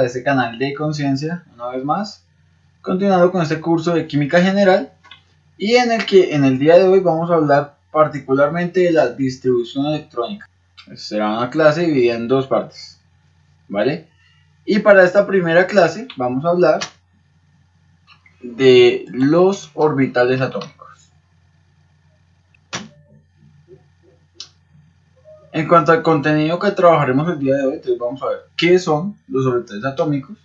a este canal de conciencia una vez más, continuando con este curso de química general y en el día de hoy vamos a hablar particularmente de la distribución electrónica. Será una clase dividida en dos partes, ¿vale? Y para esta primera clase vamos a hablar de los orbitales atómicos. En cuanto al contenido que trabajaremos el día de hoy, entonces vamos a ver qué son los orbitales atómicos,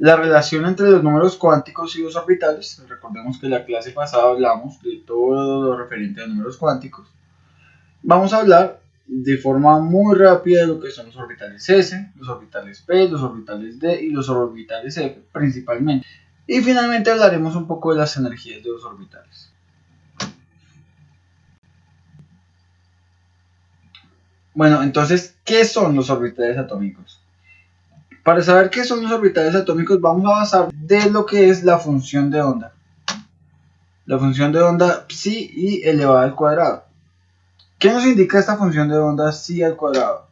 la relación entre los números cuánticos y los orbitales. Recordemos que en la clase pasada hablamos de todo lo referente a números cuánticos. Vamos a hablar de forma muy rápida de lo que son los orbitales S, los orbitales P, los orbitales D y los orbitales F principalmente. Y finalmente hablaremos un poco de las energías de los orbitales. Bueno, entonces, ¿qué son los orbitales atómicos? Para saber qué son los orbitales atómicos vamos a basar de lo que es la función de onda. La función de onda psi y elevada al cuadrado. ¿Qué nos indica esta función de onda psi al cuadrado?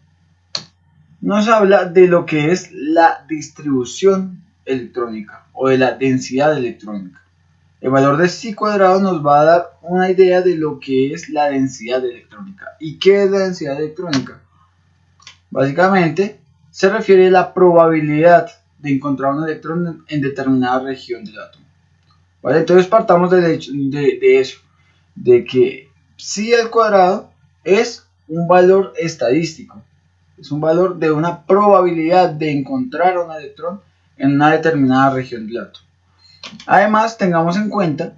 Nos habla de lo que es la distribución electrónica o de la densidad electrónica. El valor de psi cuadrado nos va a dar una idea de lo que es la densidad electrónica. ¿Y qué es la densidad electrónica? Básicamente se refiere a la probabilidad de encontrar un electrón en determinada región del átomo. ¿Vale? Entonces partamos de eso, de que psi al cuadrado es un valor estadístico, es un valor de una probabilidad de encontrar un electrón en una determinada región del átomo. Además, tengamos en cuenta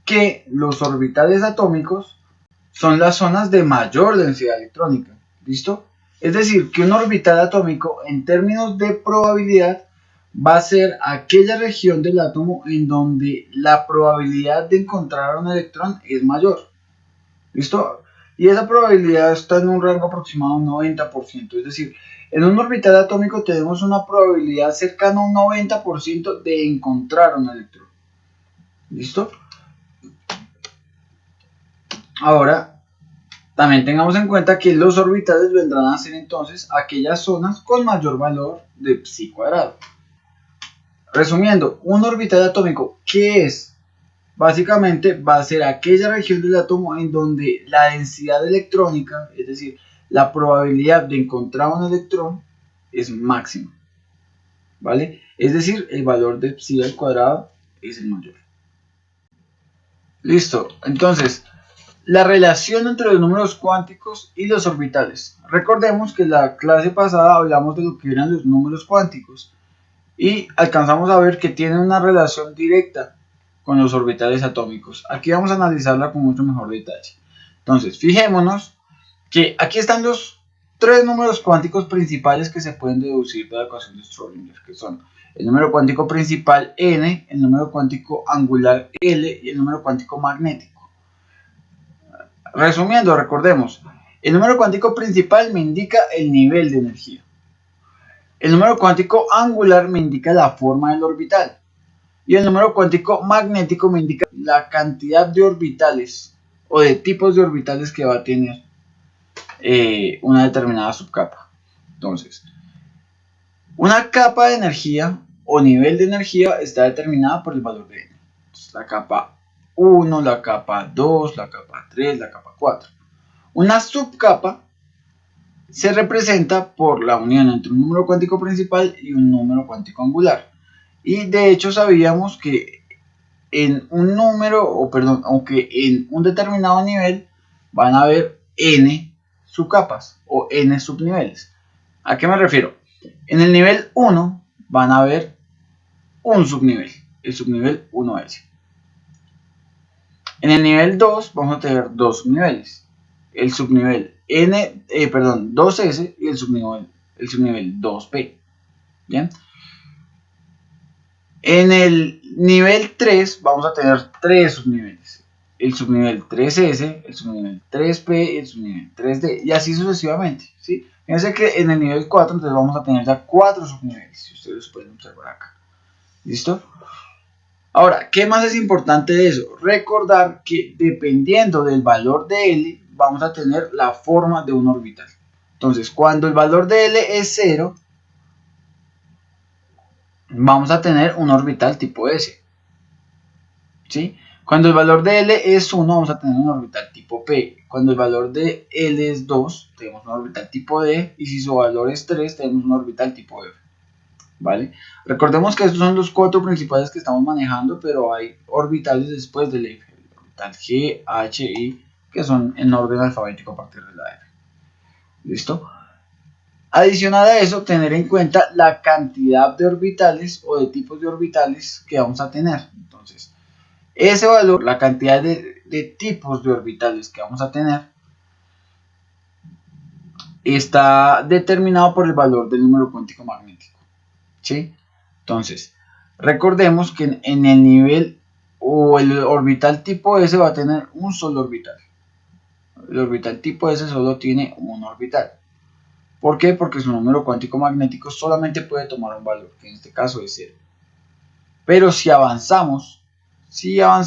que los orbitales atómicos son las zonas de mayor densidad electrónica. ¿Listo? Es decir, que un orbital atómico en términos de probabilidad va a ser aquella región del átomo en donde la probabilidad de encontrar un electrón es mayor. ¿Listo? Y esa probabilidad está en un rango aproximado de un 90%. Es decir, en un orbital atómico tenemos una probabilidad cercana a un 90% de encontrar un electrón. ¿Listo? Ahora, también tengamos en cuenta que los orbitales vendrán a ser entonces aquellas zonas con mayor valor de psi cuadrado. Resumiendo, un orbital atómico, ¿qué es? Básicamente va a ser aquella región del átomo en donde la densidad electrónica, es decir, la probabilidad de encontrar un electrón, es máxima. ¿Vale? Es decir, el valor de psi al cuadrado es el mayor. Listo, entonces, la relación entre los números cuánticos y los orbitales. Recordemos que en la clase pasada hablamos de lo que eran los números cuánticos y alcanzamos a ver que tienen una relación directa con los orbitales atómicos. Aquí vamos a analizarla con mucho mejor detalle. Entonces, fijémonos que aquí están los tres números cuánticos principales que se pueden deducir de la ecuación de Schrödinger, que son el número cuántico principal n, el número cuántico angular L y el número cuántico magnético. Resumiendo, recordemos, el número cuántico principal me indica el nivel de energía. El número cuántico angular me indica la forma del orbital. Y el número cuántico magnético me indica la cantidad de orbitales o de tipos de orbitales que va a tener una determinada subcapa. Entonces, una capa de energía o nivel de energía está determinada por el valor de n. Entonces, la capa 1, la capa 2, la capa 3, la capa 4. Una subcapa se representa por la unión entre un número cuántico principal y un número cuántico angular. Y de hecho sabíamos que en un número, aunque en un determinado nivel van a haber n subcapas o n subniveles. ¿A qué me refiero? En el nivel 1 van a haber un subnivel, el subnivel 1S. En el nivel 2 vamos a tener dos subniveles, el subnivel 2S y el subnivel 2P. ¿Bien? En el nivel 3 vamos a tener tres subniveles, el subnivel 3S, el subnivel 3P y el subnivel 3D, y así sucesivamente, ¿sí? Fíjense que en el nivel 4 entonces vamos a tener ya 4 subniveles, si ustedes pueden observar acá. ¿Listo? Ahora, ¿qué más es importante de eso? Recordar que dependiendo del valor de L, vamos a tener la forma de un orbital. Entonces, cuando el valor de L es 0, vamos a tener un orbital tipo S. ¿Sí? Cuando el valor de L es 1, vamos a tener un orbital tipo P. Cuando el valor de L es 2, tenemos un orbital tipo D. Y si su valor es 3, tenemos un orbital tipo F. ¿Vale? Recordemos que estos son los 4 principales que estamos manejando, pero hay orbitales después del F. El orbital G, H, I, que son en orden alfabético a partir de la F. ¿Listo? Adicional a eso, tener en cuenta la cantidad de orbitales o de tipos de orbitales que vamos a tener. Entonces, ese valor, la cantidad de tipos de orbitales que vamos a tener, está determinado por el valor del número cuántico magnético. ¿Sí? Entonces, recordemos que en el nivel o el orbital tipo S va a tener un solo orbital. El orbital tipo S solo tiene un orbital. ¿Por qué? Porque su número cuántico magnético solamente puede tomar un valor, que en este caso es 0. Pero si avanzamos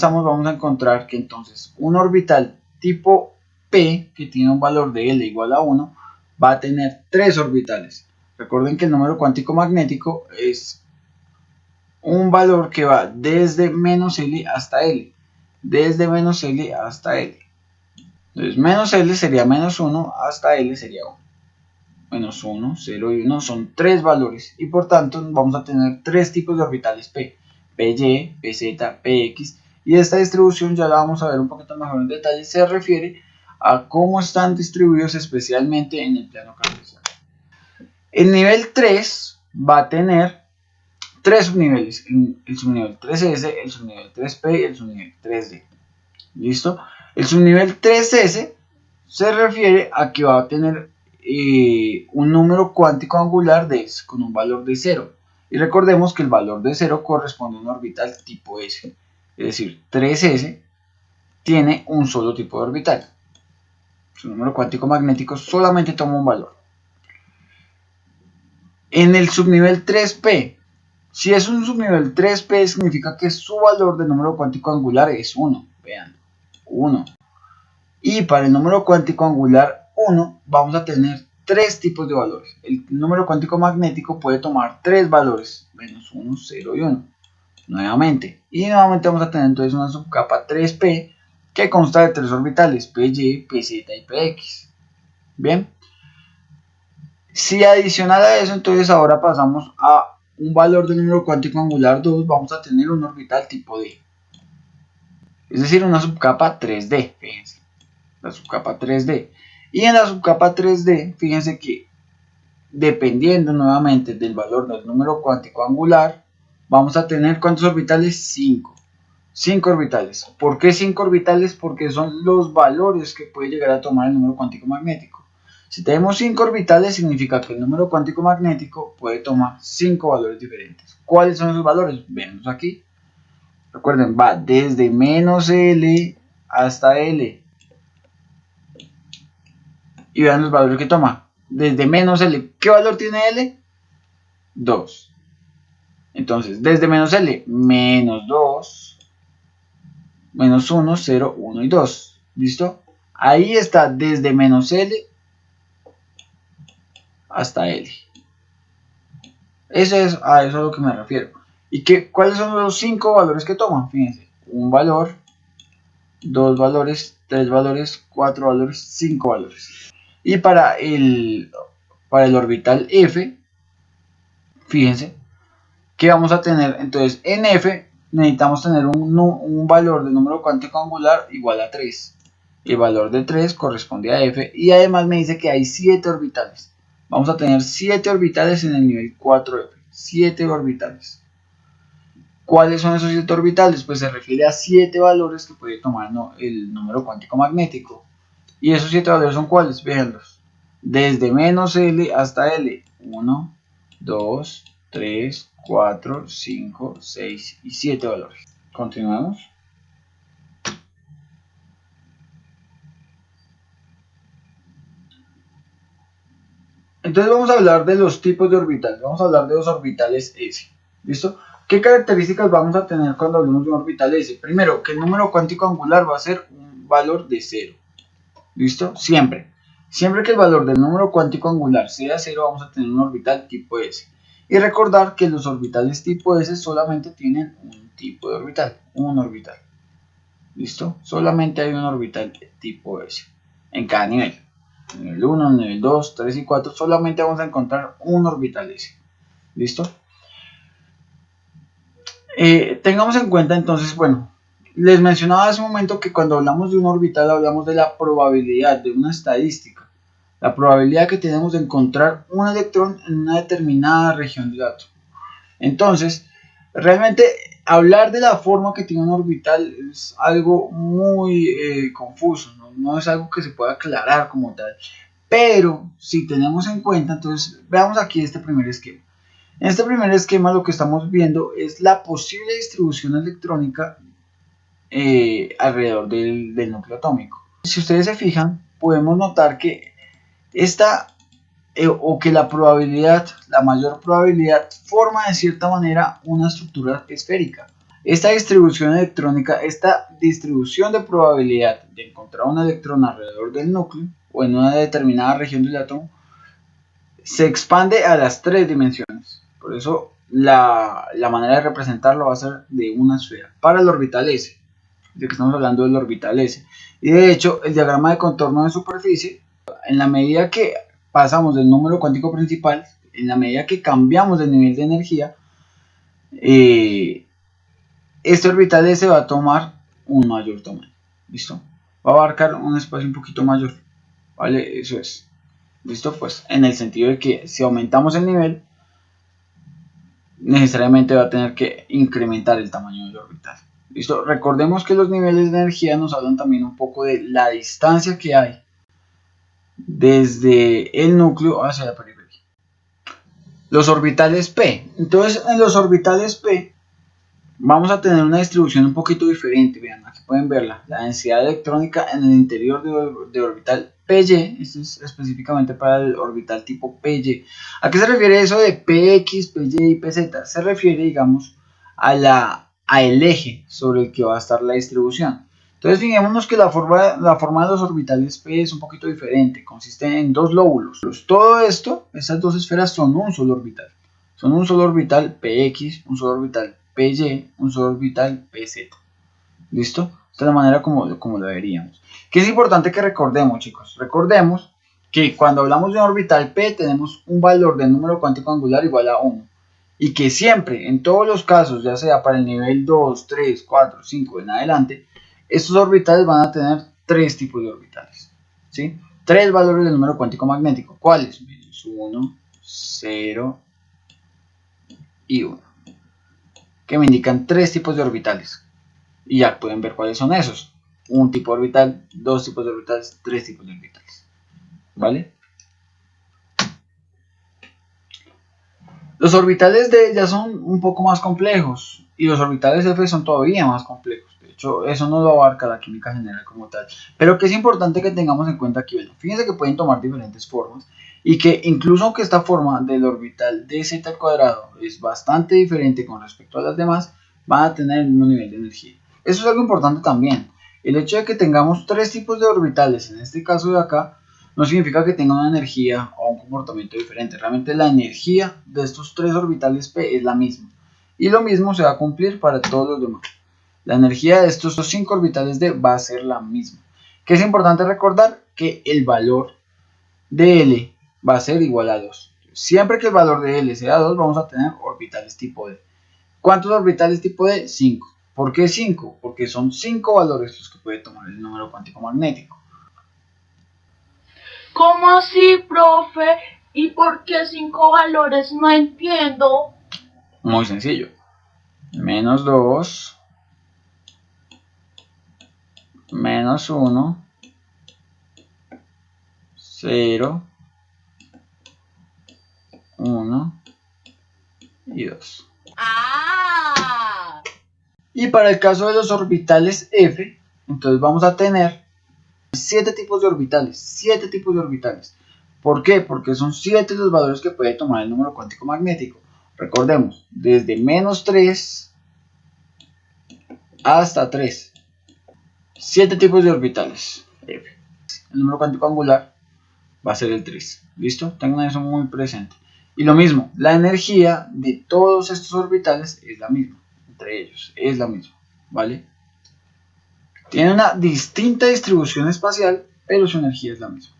vamos a encontrar que entonces un orbital tipo P, que tiene un valor de L igual a 1, va a tener 3 orbitales. Recuerden que el número cuántico magnético es un valor que va desde menos L hasta L. Desde menos L hasta L. Entonces menos L sería menos 1, hasta L sería 1. Menos 1, 0 y 1 son 3 valores y por tanto vamos a tener 3 tipos de orbitales P. PY, PZ, PX, y esta distribución ya la vamos a ver un poquito mejor en detalle. Se refiere a cómo están distribuidos especialmente en el plano cartesiano. El nivel 3 va a tener 3 subniveles, el subnivel 3S, el subnivel 3P y el subnivel 3D. ¿Listo? El subnivel 3S se refiere a que va a tener un número cuántico angular con un valor de 0. Y recordemos que el valor de 0 corresponde a un orbital tipo S. Es decir, 3S tiene un solo tipo de orbital. Su número cuántico magnético solamente toma un valor. En el subnivel 3P, si es un subnivel 3P, significa que su valor de número cuántico angular es 1. Vean, 1. Y para el número cuántico angular 1 vamos a tener 3 tipos de valores. El número cuántico magnético puede tomar 3 valores, menos 1, 0 y 1, nuevamente. Y nuevamente vamos a tener entonces una subcapa 3P que consta de 3 orbitales, PY, PZ y PX. Bien. Si adicional a eso, entonces ahora pasamos a un valor del número cuántico angular 2, vamos a tener un orbital tipo D. Es decir, una subcapa 3D, fíjense. La subcapa 3D. Y en la subcapa 3D, fíjense que dependiendo nuevamente del valor del número cuántico angular, vamos a tener ¿cuántos orbitales? 5. 5 orbitales. ¿Por qué 5 orbitales? Porque son los valores que puede llegar a tomar el número cuántico magnético. Si tenemos 5 orbitales, significa que el número cuántico magnético puede tomar 5 valores diferentes. ¿Cuáles son esos valores? Vemos aquí. Recuerden, va desde menos L hasta L. Y vean los valores que toma. Desde menos L. ¿Qué valor tiene L? 2. Entonces, desde menos L, menos 2, menos 1, 0, 1 y 2. ¿Listo? Ahí está desde menos L hasta L. Eso es a lo que me refiero. ¿Y cuáles son los 5 valores que toman? Fíjense, un valor, 2 valores, 3 valores, 4 valores, 5 valores. Y para el orbital F, fíjense, que vamos a tener, entonces en F necesitamos tener un valor de número cuántico angular igual a 3. El valor de 3 corresponde a F y además me dice que hay 7 orbitales. Vamos a tener 7 orbitales en el nivel 4F. 7 orbitales. ¿Cuáles son esos 7 orbitales? Pues se refiere a 7 valores que puede tomar el número cuántico magnético. ¿Y esos 7 valores son cuáles? Véanlos. Desde menos L hasta L. 1, 2, 3, 4, 5, 6 y 7 valores. Continuamos. Entonces vamos a hablar de los tipos de orbitales. Vamos a hablar de los orbitales S. ¿Listo? ¿Qué características vamos a tener cuando hablemos de un orbital S? Primero, que el número cuántico angular va a ser un valor de 0. ¿Listo? Siempre. Siempre que el valor del número cuántico angular sea 0, vamos a tener un orbital tipo S. Y recordar que los orbitales tipo S solamente tienen un tipo de orbital, un orbital. ¿Listo? Solamente hay un orbital de tipo S en cada nivel. Nivel 1, nivel 2, 3 y 4 solamente vamos a encontrar un orbital S. ¿Listo? Tengamos en cuenta entonces, bueno, les mencionaba hace un momento que cuando hablamos de un orbital hablamos de la probabilidad, de una estadística. La probabilidad que tenemos de encontrar un electrón en una determinada región del átomo. Entonces, realmente hablar de la forma que tiene un orbital es algo muy confuso, ¿no? No es algo que se pueda aclarar como tal. Pero si tenemos en cuenta, entonces veamos aquí este primer esquema. En este primer esquema lo que estamos viendo es la posible distribución electrónica alrededor del núcleo atómico. Si ustedes se fijan, podemos notar que esta o que la probabilidad, la mayor probabilidad, forma de cierta manera una estructura esférica. Esta distribución electrónica, esta distribución de probabilidad de encontrar un electrón alrededor del núcleo o en una determinada región del átomo, se expande a las tres dimensiones. Por eso la manera de representarlo va a ser de una esfera. Para el orbital S, de que estamos hablando del orbital S. Y de hecho, el diagrama de contorno de superficie, en la medida que pasamos del número cuántico principal, en la medida que cambiamos de nivel de energía, este orbital S va a tomar un mayor tamaño. ¿Listo? Va a abarcar un espacio un poquito mayor. ¿Vale? Eso es. ¿Listo? Pues en el sentido de que si aumentamos el nivel, necesariamente va a tener que incrementar el tamaño del orbital. ¿Listo? Recordemos que los niveles de energía nos hablan también un poco de la distancia que hay desde el núcleo hacia la periferia. Los orbitales P. Entonces, en los orbitales P vamos a tener una distribución un poquito diferente. Vean, aquí pueden verla. La densidad electrónica en el interior de orbital PY. Esto es específicamente para el orbital tipo PY. ¿A qué se refiere eso de PX, PY y PZ? Se refiere, digamos, al eje sobre el que va a estar la distribución. Entonces, fijémonos que la forma de los orbitales P es un poquito diferente. Consiste en dos lóbulos. Todo esto, estas dos esferas son un solo orbital. Son un solo orbital PX, un solo orbital PY, un solo orbital PZ. ¿Listo? Esta es la manera como lo veríamos. ¿Qué es importante que recordemos, chicos? Recordemos que cuando hablamos de un orbital P tenemos un valor del número cuántico angular igual a 1. Y que siempre, en todos los casos, ya sea para el nivel 2, 3, 4, 5 en adelante, estos orbitales van a tener tres tipos de orbitales. ¿Sí? Tres valores del número cuántico magnético. ¿Cuáles? Menos 1, 0 y 1. Que me indican tres tipos de orbitales. Y ya pueden ver cuáles son esos. Un tipo de orbital, dos tipos de orbitales, tres tipos de orbitales. ¿Vale? Los orbitales D ya son un poco más complejos y los orbitales F son todavía más complejos. De hecho, eso no lo abarca la química general como tal. Pero que es importante que tengamos en cuenta aquí, bueno, fíjense que pueden tomar diferentes formas y que incluso aunque esta forma del orbital dz al cuadrado es bastante diferente con respecto a las demás, van a tener el mismo nivel de energía. Eso es algo importante también. El hecho de que tengamos tres tipos de orbitales, en este caso de acá, no significa que tenga una energía o un comportamiento diferente. Realmente la energía de estos tres orbitales P es la misma. Y lo mismo se va a cumplir para todos los demás. La energía de estos cinco orbitales D va a ser la misma. Que es importante recordar que el valor de L va a ser igual a 2. Siempre que el valor de L sea 2, vamos a tener orbitales tipo D. ¿Cuántos orbitales tipo D? 5. ¿Por qué 5? Porque son 5 valores los que puede tomar el número cuántico magnético. ¿Cómo así, profe? ¿Y por qué 5 valores? No entiendo. Muy sencillo. Menos 2, menos 1, 0, 1 y 2. ¡Ah! Y para el caso de los orbitales F, entonces vamos a tener 7 tipos de orbitales. 7 tipos de orbitales. ¿Por qué? Porque son 7 los valores que puede tomar el número cuántico magnético. Recordemos, desde menos 3 hasta 3. 7 tipos de orbitales F. El número cuántico angular va a ser el 3. ¿Listo? Tengan eso muy presente. Y lo mismo, la energía de todos estos orbitales es la misma, entre ellos, es la misma, ¿vale? Tiene una distinta distribución espacial, pero su energía es la misma.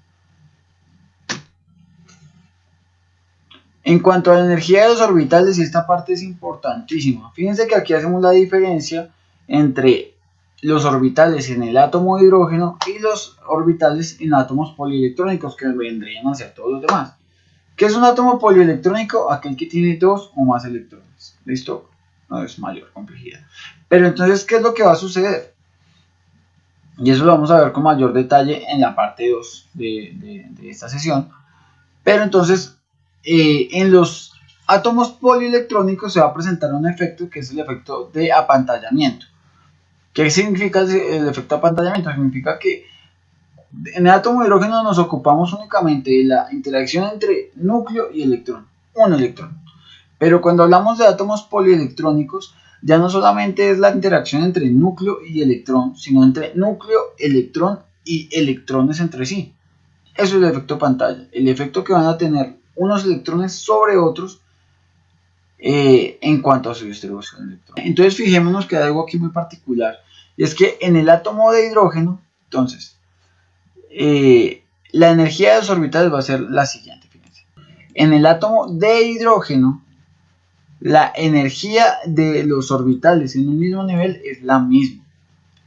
En cuanto a la energía de los orbitales, y esta parte es importantísima, fíjense que aquí hacemos la diferencia entre los orbitales en el átomo de hidrógeno y los orbitales en átomos polielectrónicos, que vendrían a ser todos los demás. ¿Qué es un átomo polielectrónico? Aquel que tiene dos o más electrones. ¿Listo? No es mayor complejidad. Pero entonces, ¿qué es lo que va a suceder? Y eso lo vamos a ver con mayor detalle en la parte 2 de esta sesión. Pero entonces, en los átomos polielectrónicos se va a presentar un efecto que es el efecto de apantallamiento. ¿Qué significa el efecto de apantallamiento? Significa que en el átomo de hidrógeno nos ocupamos únicamente de la interacción entre núcleo y electrón, un electrón. Pero cuando hablamos de átomos polielectrónicos, ya no solamente es la interacción entre núcleo y electrón, sino entre núcleo, electrón y electrones entre sí. Eso es el efecto pantalla, el efecto que van a tener unos electrones sobre otros en cuanto a su distribución electrónica. Entonces fijémonos que hay algo aquí muy particular, y es que en el átomo de hidrógeno, entonces, la energía de los orbitales va a ser la siguiente, fíjense. En el átomo de hidrógeno, la energía de los orbitales en un mismo nivel es la misma.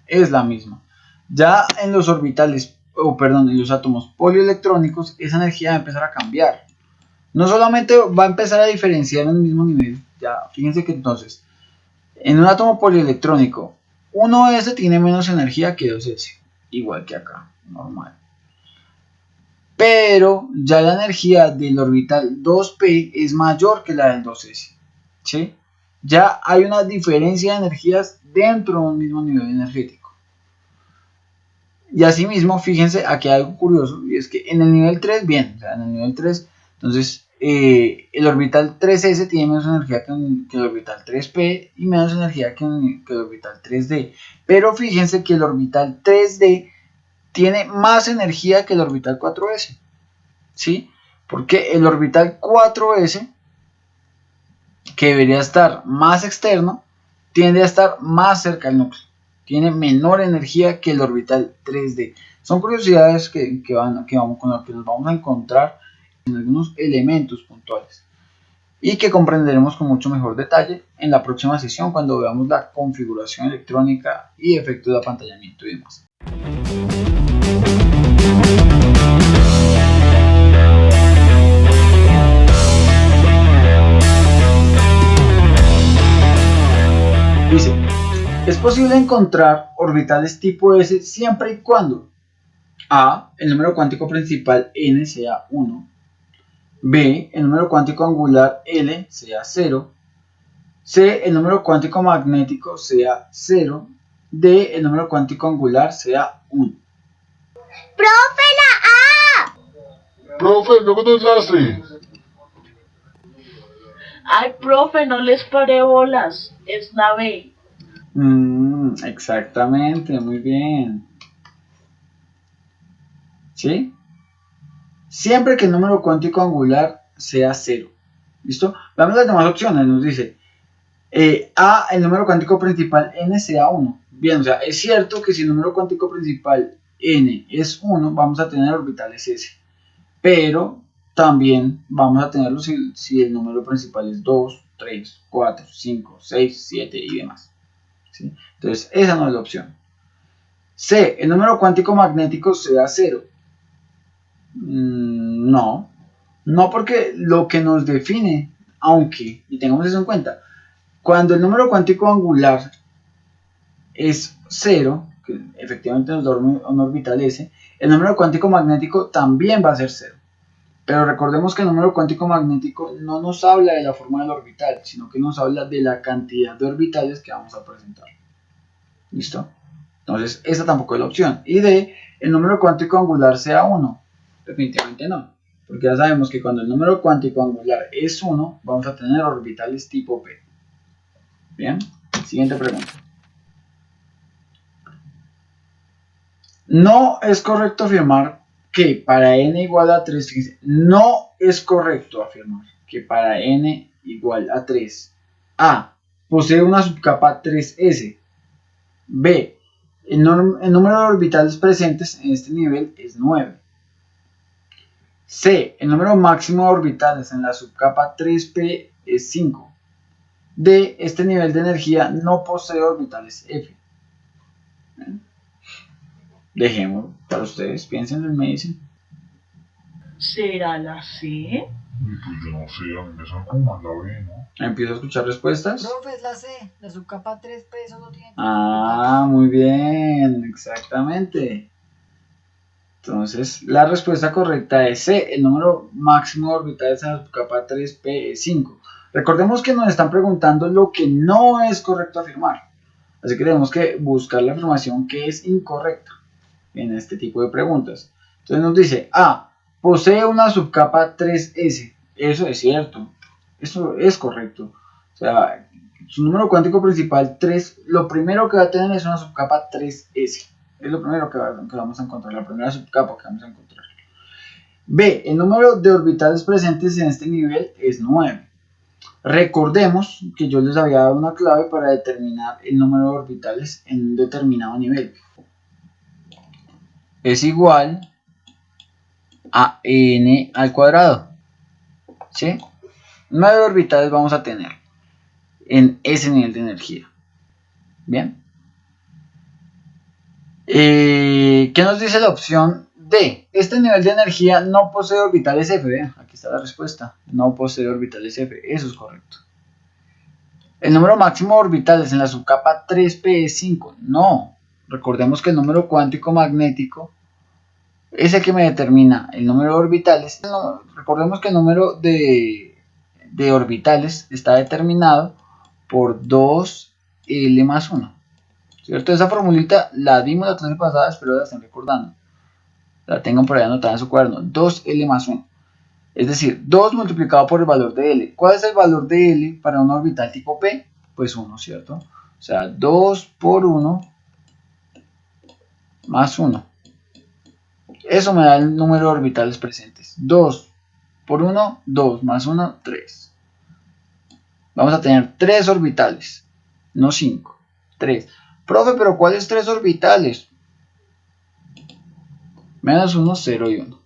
Es la misma. Ya en los orbitales, en los átomos polielectrónicos, esa energía va a empezar a cambiar. No solamente va a empezar a diferenciar en el mismo nivel. Ya, fíjense que entonces, en un átomo polielectrónico, 1s tiene menos energía que 2s. Igual que acá, normal. Pero ya la energía del orbital 2p es mayor que la del 2s. ¿Sí? Ya hay una diferencia de energías dentro de un mismo nivel energético. Y asimismo, fíjense, aquí hay algo curioso, y es que en el nivel 3, bien, o sea, en el nivel 3, entonces el orbital 3s tiene menos energía que el orbital 3p y menos energía que el orbital 3d. Pero fíjense que el orbital 3d tiene más energía que el orbital 4s. ¿Sí? Porque el orbital 4s, que debería estar más externo, tiende a estar más cerca del núcleo. Tiene menor energía que el orbital 3D. Son curiosidades con las que nos vamos a encontrar en algunos elementos puntuales y que comprenderemos con mucho mejor detalle en la próxima sesión cuando veamos la configuración electrónica y efectos de apantallamiento y demás. Dice, es posible encontrar orbitales tipo S siempre y cuando A, el número cuántico principal n sea 1, B, el número cuántico angular L sea 0, C, el número cuántico magnético sea 0, D, el número cuántico angular sea 1. ¡Profe, la A! Profe, luego nos hace. Ay, profe, no les paré bolas. Es la B. Exactamente, muy bien. ¿Sí? Siempre que el número cuántico angular sea 0. ¿Listo? Veamos las demás opciones. Nos dice A, el número cuántico principal n sea 1. Bien, o sea, es cierto que si el número cuántico principal n es 1, vamos a tener orbitales s. Pero también vamos a tenerlo si el número principal es 2, 3, 4, 5, 6, 7 y demás. ¿Sí? Entonces, esa no es la opción. C, el número cuántico magnético sea 0. No, no, porque lo que nos define, aunque, y tengamos eso en cuenta, cuando el número cuántico angular es 0, que efectivamente nos da un orbital S, el número cuántico magnético también va a ser 0. Pero recordemos que el número cuántico magnético no nos habla de la forma del orbital, sino que nos habla de la cantidad de orbitales que vamos a presentar. ¿Listo? Entonces, esa tampoco es la opción. Y D, el número cuántico angular sea 1. Definitivamente no. Porque ya sabemos que cuando el número cuántico angular es 1, vamos a tener orbitales tipo P. Bien, siguiente pregunta. No es correcto afirmar que para n igual a 3, no es correcto afirmar que para n igual a 3, A, posee una subcapa 3s, B, el número de orbitales presentes en este nivel es 9, C, el número máximo de orbitales en la subcapa 3p es 5, D, este nivel de energía no posee orbitales F. Dejemos para ustedes, piensen y me dicen. ¿Será la C? Y pues yo no sé, a mí me suena como más la B, ¿no? Empiezo a escuchar respuestas. Profe, es la C, la subcapa 3P solo tiene 3 Ah, muy bien, exactamente. Entonces, la respuesta correcta es C, el número máximo de orbitales en la subcapa 3p es 5. Recordemos que nos están preguntando lo que no es correcto afirmar. Así que tenemos que buscar la afirmación que es incorrecta en este tipo de preguntas. Entonces nos dice, A, posee una subcapa 3s. Eso es cierto. Eso es correcto. O sea, su número cuántico principal 3, lo primero que va a tener es una subcapa 3s. Es lo primero que vamos a encontrar, la primera subcapa que vamos a encontrar. B, el número de orbitales presentes en este nivel es 9. Recordemos que yo les había dado una clave para determinar el número de orbitales en un determinado nivel. Es igual a n al cuadrado. ¿Sí? 9 orbitales vamos a tener en ese nivel de energía. Bien. ¿Qué nos dice la opción D? Este nivel de energía no posee orbitales F. Vean, aquí está la respuesta. No posee orbitales F. Eso es correcto. El número máximo de orbitales en la subcapa 3p es 5. No. Recordemos que el número cuántico magnético es el que me determina el número de orbitales. Recordemos que el número de orbitales está determinado por 2L más 1. ¿Cierto? Esa formulita la dimos la clase pasada, espero la estén recordando. La tengan por ahí anotada en su cuaderno. 2L más 1. Es decir, 2 multiplicado por el valor de L. ¿Cuál es el valor de L para un orbital tipo P? Pues 1, ¿cierto? O sea, 2 por 1 más 1. Eso me da el número de orbitales presentes. 2 por 1, 2 más 1, 3. Vamos a tener 3 orbitales, no 5. 3. Profe, pero ¿cuáles 3 orbitales? Menos 1, 0 y 1.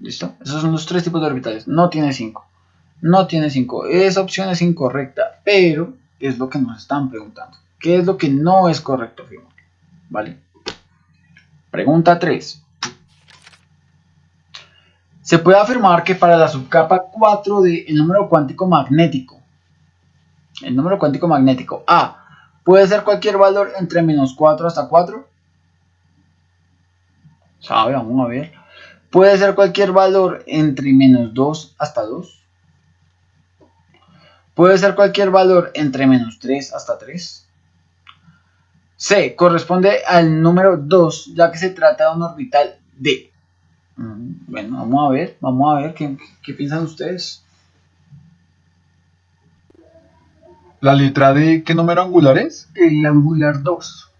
¿Listo? Esos son los 3 tipos de orbitales. No tiene 5. No tiene 5. Esa opción es incorrecta, pero es lo que nos están preguntando. ¿Qué es lo que no es correcto afirmar? ¿Vale? Pregunta 3. Se puede afirmar que para la subcapa 4 del número cuántico magnético, el número cuántico magnético A puede ser cualquier valor entre menos 4 hasta 4. ¿Sabe? Vamos a ver. Puede ser cualquier valor entre menos 2 hasta 2. Puede ser cualquier valor entre menos 3 hasta 3. C corresponde al número 2, ya que se trata de un orbital D. Bueno, vamos a ver qué piensan ustedes. ¿La letra D qué número angular es? El angular 2.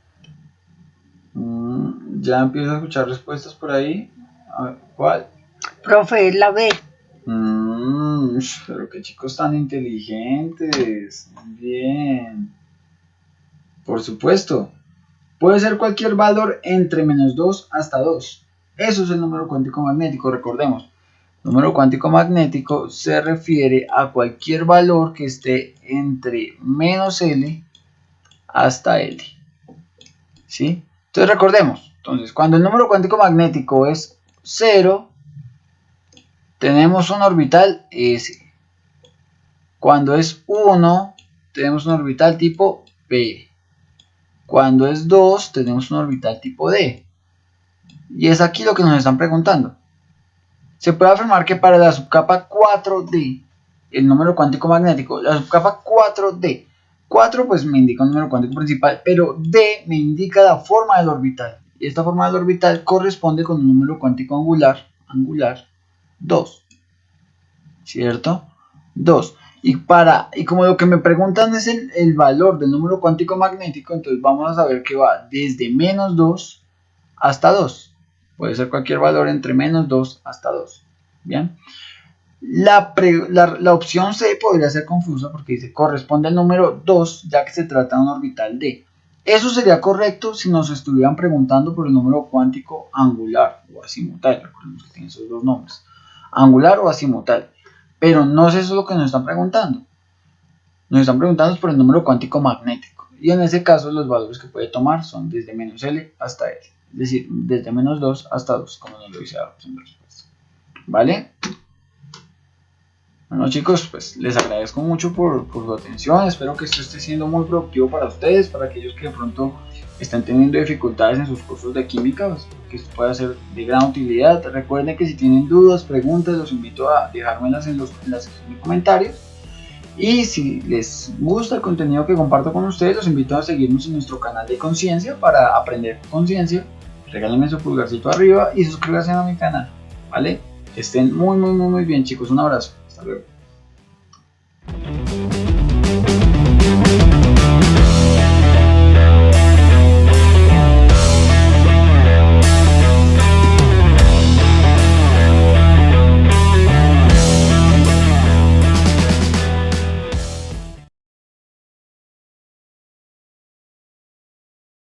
Ya empiezo a escuchar respuestas por ahí. A ver, ¿cuál? Profe, es la B. Pero qué chicos tan inteligentes. Bien. Por supuesto. Puede ser cualquier valor entre menos 2 hasta 2. Eso es el número cuántico magnético, recordemos. El número cuántico magnético se refiere a cualquier valor que esté entre menos L hasta L. ¿Sí? Entonces recordemos. Entonces, cuando el número cuántico magnético es 0, tenemos un orbital S. Cuando es 1, tenemos un orbital tipo P. Cuando es 2, tenemos un orbital tipo D. Y es aquí lo que nos están preguntando. Se puede afirmar que para la subcapa 4D, el número cuántico magnético, la subcapa 4D, 4 pues me indica un número cuántico principal, pero D me indica la forma del orbital. Y esta forma del orbital corresponde con un número cuántico angular 2. ¿Cierto? 2. Y como lo que me preguntan es el valor del número cuántico magnético, entonces vamos a saber que va desde menos 2 hasta 2. Puede ser cualquier valor entre menos 2 hasta 2. Bien. La opción C podría ser confusa porque dice corresponde al número 2 ya que se trata de un orbital d. Eso sería correcto si nos estuvieran preguntando por el número cuántico angular o azimutal. Recordemos que tiene esos dos nombres, angular o azimutal. Pero no es eso lo que nos están preguntando. Nos están preguntando por el número cuántico magnético. Y en ese caso los valores que puede tomar son desde menos L hasta L. Es decir, desde menos 2 hasta 2, como nos lo dice la opción de respuesta. ¿Vale? Bueno chicos, pues les agradezco mucho por su atención, espero que esto esté siendo muy productivo para ustedes, para aquellos que de pronto están teniendo dificultades en sus cursos de química, pues, que esto pueda ser de gran utilidad. Recuerden que si tienen dudas, preguntas, los invito a dejármelas en la sección de comentarios. Y si les gusta el contenido que comparto con ustedes, los invito a seguirnos en nuestro canal de conciencia para aprender conciencia. Regálenme su pulgarcito arriba y suscríbanse a mi canal, ¿vale? Que estén muy bien chicos, un abrazo. Hasta luego.